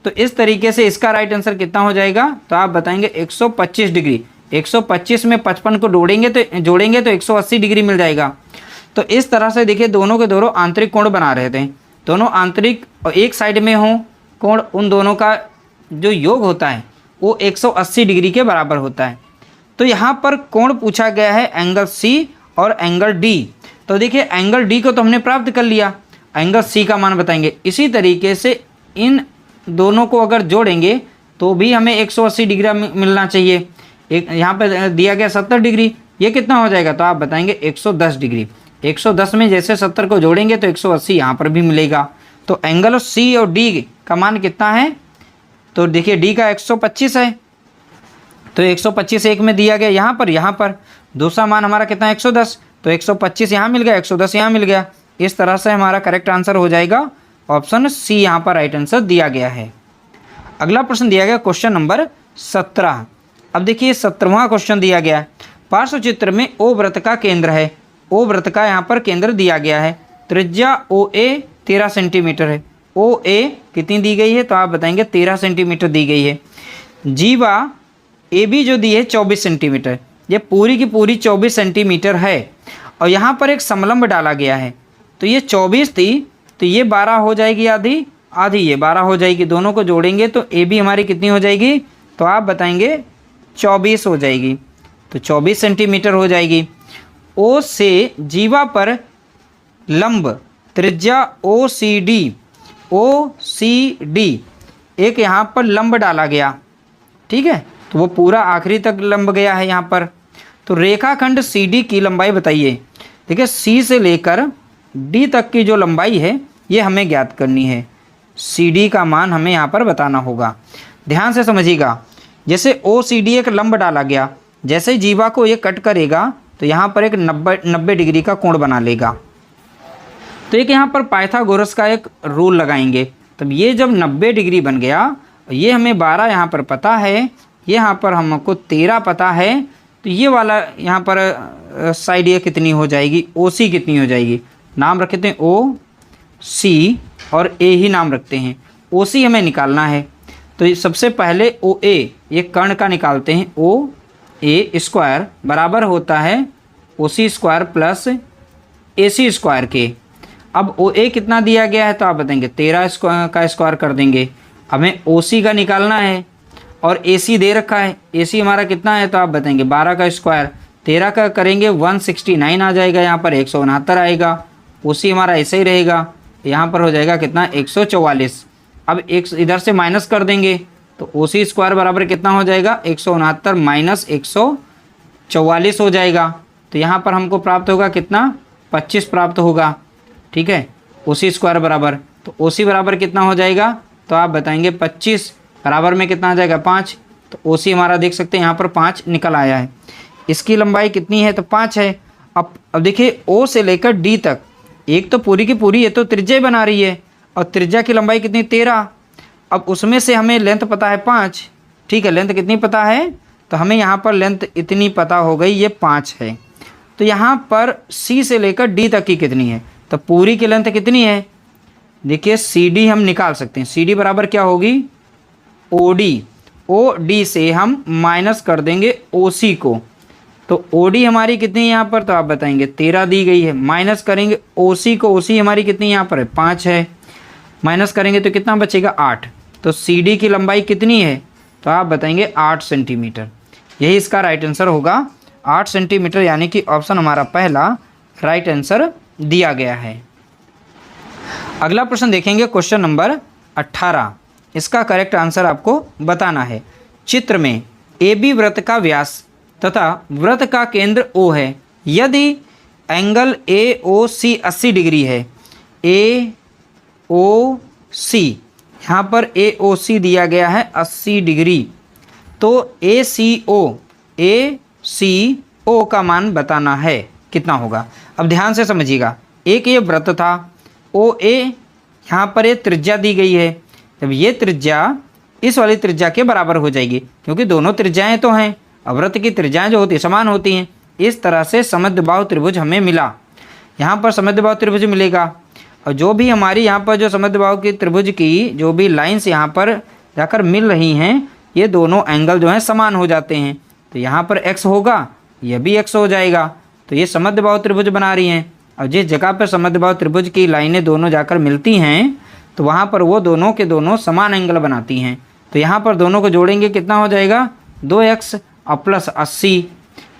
तो इस तरीके से इसका राइट आंसर कितना हो जाएगा, तो आप बताएंगे 125 डिग्री। 125 में 55 को जोड़ेंगे तो 180 डिग्री मिल जाएगा। तो इस तरह से देखिए दोनों के दोनों आंतरिक कोण बना रहे थे, दोनों आंतरिक और एक साइड में हो कोण, उन दोनों का जो योग होता है वो 180 डिग्री के बराबर होता है। तो यहाँ पर कोण पूछा गया है एंगल C और एंगल D। तो देखिए एंगल D को तो हमने प्राप्त कर लिया, एंगल C का मान बताएंगे। इसी तरीके से इन दोनों को अगर जोड़ेंगे तो भी हमें 180 डिग्री मिलना चाहिए। एक यहाँ पर दिया गया 70 डिग्री, ये कितना हो जाएगा, तो आप बताएंगे 110 डिग्री। 110 में जैसे 70 को जोड़ेंगे तो 180 यहाँ पर भी मिलेगा। तो एंगल C और D का मान कितना है, तो देखिए D का 125 है, तो 125 एक में दिया गया यहाँ पर दूसरा मान हमारा कितना है 110, तो 125 यहाँ मिल गया, 110 यहाँ मिल गया। इस तरह से हमारा करेक्ट आंसर हो जाएगा ऑप्शन C, यहाँ पर राइट आंसर दिया गया है। अगला प्रश्न दिया गया क्वेश्चन नंबर 17। अब देखिए 17वां क्वेश्चन दिया गया है, पार्श्व चित्र में O वृत्त का केंद्र है। O वृत्त का यहाँ पर केंद्र दिया गया है, त्रिज्या OA 13 सेंटीमीटर है। OA कितनी दी गई है, तो आप बताएंगे 13 सेंटीमीटर दी गई है। जीवा AB जो दी है 24 सेंटीमीटर, ये पूरी की पूरी 24 सेंटीमीटर है। और यहाँ पर एक समलंब डाला गया है, तो ये 24 थी, तो ये 12 हो जाएगी, आधी आधी ये 12 हो जाएगी। दोनों को जोड़ेंगे तो AB हमारी कितनी हो जाएगी, तो आप बताएंगे 24 हो जाएगी, तो 24 सेंटीमीटर हो जाएगी। O से जीवा पर लंब त्रिज्या OCD एक यहाँ पर लंब डाला गया, ठीक है, तो वो पूरा आखिरी तक लंब गया है यहाँ पर। तो रेखाखंड CD की लंबाई बताइए। देखिए C से लेकर D तक की जो लंबाई है ये हमें ज्ञात करनी है। CD का मान हमें यहाँ पर बताना होगा। ध्यान से समझिएगा, जैसे OCD एक लंब डाला गया, जैसे ही जीवा को ये कट करेगा तो यहाँ पर एक 90 डिग्री का कोण बना लेगा। तो एक यहाँ पर पाइथागोरस का एक रूल लगाएंगे, तब ये जब 90 डिग्री बन गया, ये हमें 12 यहाँ पर पता है, ये यहाँ पर हमको 13 पता है, तो ये वाला यहाँ पर साइड ये कितनी हो जाएगी, OC कितनी हो जाएगी। नाम रखते हैं OC और A ही नाम रखते हैं। OC हमें निकालना है, तो सबसे पहले OA ये कर्ण का निकालते हैं। OA स्क्वायर बराबर होता है OC square plus AC square के। अब OA कितना दिया गया है तो आप बताएंगे 13 का स्क्वायर कर देंगे। हमें OC का निकालना है और AC दे रखा है, AC हमारा कितना है तो आप बताएंगे 12 का स्क्वायर, 13 का करेंगे 169 आ जाएगा, यहाँ पर 169 आएगा। OC हमारा ऐसे ही रहेगा, यहाँ पर हो जाएगा कितना 144। अब एक इधर से माइनस कर देंगे तो OC स्क्वायर बराबर कितना हो जाएगा 169 माइनस 144 हो जाएगा। तो यहाँ पर हमको प्राप्त होगा कितना 25 प्राप्त होगा, ठीक है। OC स्क्वायर बराबर, तो OC बराबर कितना हो जाएगा तो आप बताएंगे 25 बराबर में कितना आ जाएगा 5। तो OC हमारा देख सकते हैं यहाँ पर 5 निकल आया है। इसकी लंबाई कितनी है तो 5 है। अब देखिए O से लेकर D तक एक तो पूरी की पूरी ये तो त्रिज्या बना रही है और त्रिज्या की लंबाई कितनी 13। अब उसमें से हमें लेंथ पता है 5, ठीक है। लेंथ कितनी पता है तो हमें यहाँ पर लेंथ इतनी पता हो गई, ये 5 है। तो यहाँ पर C से लेकर D तक की कितनी है तो पूरी की लेंथ कितनी है। देखिए CD हम निकाल सकते हैं। CD बराबर क्या होगी OD से हम माइनस कर देंगे OC को, तो OD हमारी कितनी है यहाँ पर तो आप बताएंगे 13 दी गई है। माइनस करेंगे OC को, OC हमारी कितनी यहाँ पर है 5 है, माइनस करेंगे तो कितना बचेगा 8। तो CD की लंबाई कितनी है तो आप बताएंगे 8 सेंटीमीटर। यही इसका राइट आंसर होगा 8 सेंटीमीटर, यानी कि ऑप्शन हमारा पहला राइट आंसर दिया गया है। अगला प्रश्न देखेंगे क्वेश्चन नंबर 18। इसका करेक्ट आंसर आपको बताना है। चित्र में AB वृत्त का व्यास तथा वृत्त का केंद्र O है। यदि एंगल AOC 80 डिग्री है, AOC यहाँ पर AOC दिया गया है 80 डिग्री, तो ACO का मान बताना है कितना होगा। अब ध्यान से समझिएगा, एक ये वृत्त था OA, यहाँ पर ये त्रिज्या दी गई है। जब ये त्रिज्या इस वाली त्रिज्या के बराबर हो जाएगी, क्योंकि दोनों त्रिज्याएं तो हैं, वृत्त की त्रिज्याएं जो होती है समान होती हैं। इस तरह से समद्विबाहु त्रिभुज हमें मिला। यहाँ पर समद्विबाहु त्रिभुज मिलेगा, और जो भी हमारी यहाँ पर जो समद्विबाहु की त्रिभुज की जो भी लाइंस यहाँ पर जाकर मिल रही हैं, ये दोनों एंगल जो हैं समान हो जाते हैं। तो यहाँ पर x होगा, यह भी x हो जाएगा, तो ये समद्विबाहु त्रिभुज बना रही हैं। और जिस जगह पर समद्विबाहु त्रिभुज की लाइनें दोनों जाकर मिलती हैं तो वहाँ पर वो दोनों के दोनों समान एंगल बनाती हैं। तो यहाँ पर दोनों को जोड़ेंगे कितना हो जाएगा 2x और प्लस 80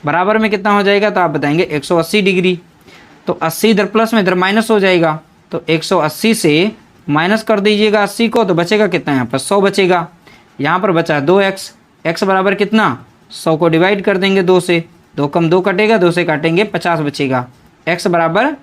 बराबर में कितना हो जाएगा तो आप बताएंगे 180 डिग्री। तो 80 इधर प्लस में इधर माइनस हो जाएगा, तो 180 से माइनस कर दीजिएगा 80 को, तो बचेगा कितना यहाँ पर 100 बचेगा। यहाँ पर बचा 2x, x बराबर कितना 100 को डिवाइड कर देंगे 2 से, 2 कम 2 कटेगा, 2 से काटेंगे 50 बचेगा। x बराबर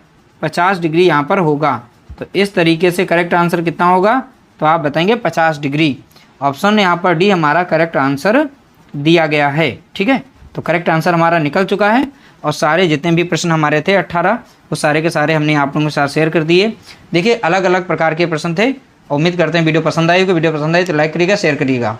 50 डिग्री यहाँ पर होगा। तो इस तरीके से करेक्ट आंसर कितना होगा तो आप बताएंगे 50 डिग्री। ऑप्शन यहाँ पर डी हमारा करेक्ट आंसर दिया गया है, ठीक है। तो करेक्ट आंसर हमारा निकल चुका है, और सारे जितने भी प्रश्न हमारे थे 18 वो सारे के सारे हमने आप लोगों के साथ शेयर कर दिए। देखिए अलग अलग प्रकार के प्रश्न थे। उम्मीद करते हैं वीडियो पसंद आई होगी। वीडियो पसंद आई तो लाइक करिएगा, शेयर करिएगा।